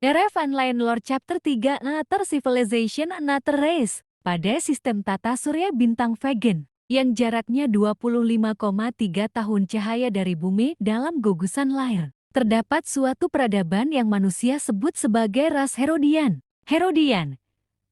RF Online Lore Chapter 3 Another Civilization Another Race pada sistem tata surya bintang Vegan yang jaraknya 25,3 tahun cahaya dari bumi dalam gugusan Lyre. Terdapat suatu peradaban yang manusia sebut sebagai ras Herodian. Herodian,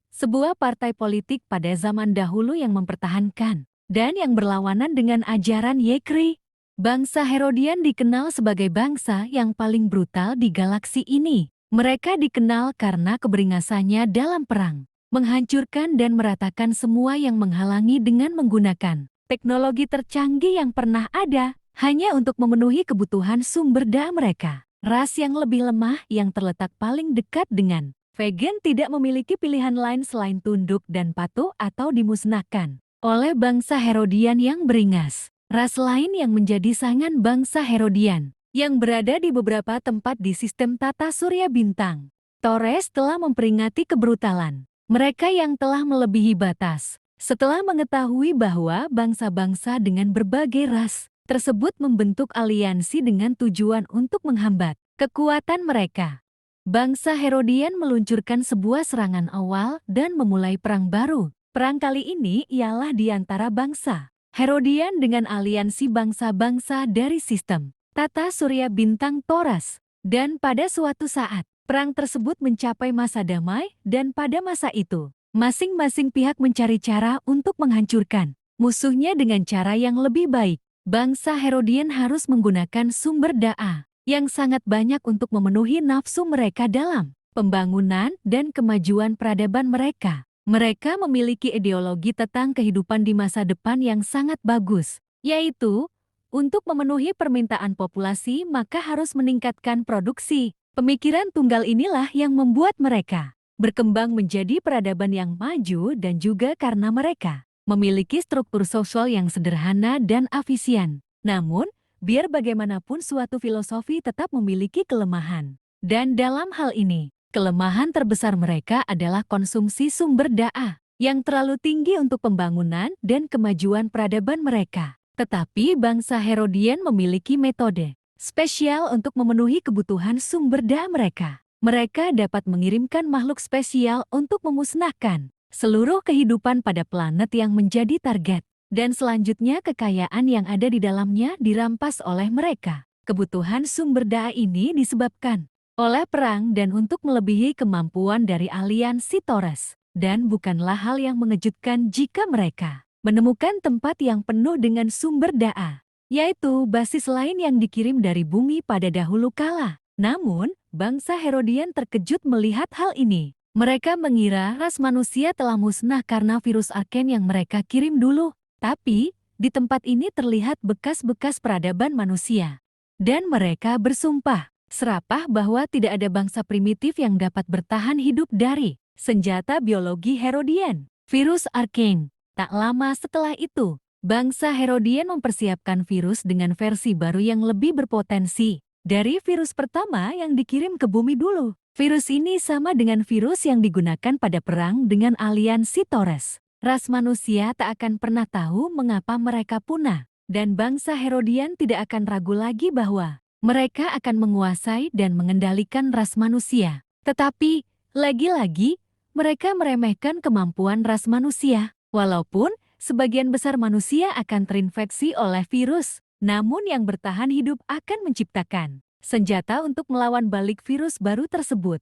sebuah partai politik pada zaman dahulu yang mempertahankan dan yang berlawanan dengan ajaran Yekri. Bangsa Herodian dikenal sebagai bangsa yang paling brutal di galaksi ini. Mereka dikenal karena keberingasannya dalam perang, menghancurkan dan meratakan semua yang menghalangi dengan menggunakan teknologi tercanggih yang pernah ada, hanya untuk memenuhi kebutuhan sumber daya mereka. Ras yang lebih lemah yang terletak paling dekat dengan Vegan tidak memiliki pilihan lain selain tunduk dan patuh atau dimusnahkan oleh bangsa Herodian yang beringas. Ras lain yang menjadi sangan bangsa Herodian yang berada di beberapa tempat di sistem tata surya bintang. Torres telah memperingati kebrutalan mereka yang telah melebihi batas. Setelah mengetahui bahwa bangsa-bangsa dengan berbagai ras tersebut membentuk aliansi dengan tujuan untuk menghambat kekuatan mereka, bangsa Herodian meluncurkan sebuah serangan awal dan memulai perang baru. Perang kali ini ialah di antara bangsa Herodian dengan aliansi bangsa-bangsa dari sistem tata surya bintang Taurus. Dan pada suatu saat, perang tersebut mencapai masa damai dan pada masa itu, masing-masing pihak mencari cara untuk menghancurkan musuhnya dengan cara yang lebih baik. Bangsa Herodian harus menggunakan sumber daya yang sangat banyak untuk memenuhi nafsu mereka dalam pembangunan dan kemajuan peradaban mereka. Mereka memiliki ideologi tentang kehidupan di masa depan yang sangat bagus, yaitu untuk memenuhi permintaan populasi maka harus meningkatkan produksi. Pemikiran tunggal inilah yang membuat mereka berkembang menjadi peradaban yang maju dan juga karena mereka memiliki struktur sosial yang sederhana dan efisien. Namun, biar bagaimanapun suatu filosofi tetap memiliki kelemahan. Dan dalam hal ini, kelemahan terbesar mereka adalah konsumsi sumber daya yang terlalu tinggi untuk pembangunan dan kemajuan peradaban mereka. Tetapi bangsa Herodian memiliki metode spesial untuk memenuhi kebutuhan sumber daya mereka. Mereka dapat mengirimkan makhluk spesial untuk memusnahkan seluruh kehidupan pada planet yang menjadi target. Dan selanjutnya kekayaan yang ada di dalamnya dirampas oleh mereka. Kebutuhan sumber daya ini disebabkan oleh perang dan untuk melebihi kemampuan dari aliansi Taurus. Dan bukanlah hal yang mengejutkan jika mereka menemukan tempat yang penuh dengan sumber daya, yaitu basis lain yang dikirim dari bumi pada dahulu kala. Namun, bangsa Herodian terkejut melihat hal ini. Mereka mengira ras manusia telah musnah karena virus arken yang mereka kirim dulu. Tapi, di tempat ini terlihat bekas-bekas peradaban manusia. Dan mereka bersumpah serapah bahwa tidak ada bangsa primitif yang dapat bertahan hidup dari senjata biologi Herodian, virus arken. Tak lama setelah itu, bangsa Herodian mempersiapkan virus dengan versi baru yang lebih berpotensi dari virus pertama yang dikirim ke bumi dulu. Virus ini sama dengan virus yang digunakan pada perang dengan aliansi Taurus. Ras manusia tak akan pernah tahu mengapa mereka punah, dan bangsa Herodian tidak akan ragu lagi bahwa mereka akan menguasai dan mengendalikan ras manusia. Tetapi, lagi-lagi, mereka meremehkan kemampuan ras manusia. Walaupun, sebagian besar manusia akan terinfeksi oleh virus, namun yang bertahan hidup akan menciptakan senjata untuk melawan balik virus baru tersebut.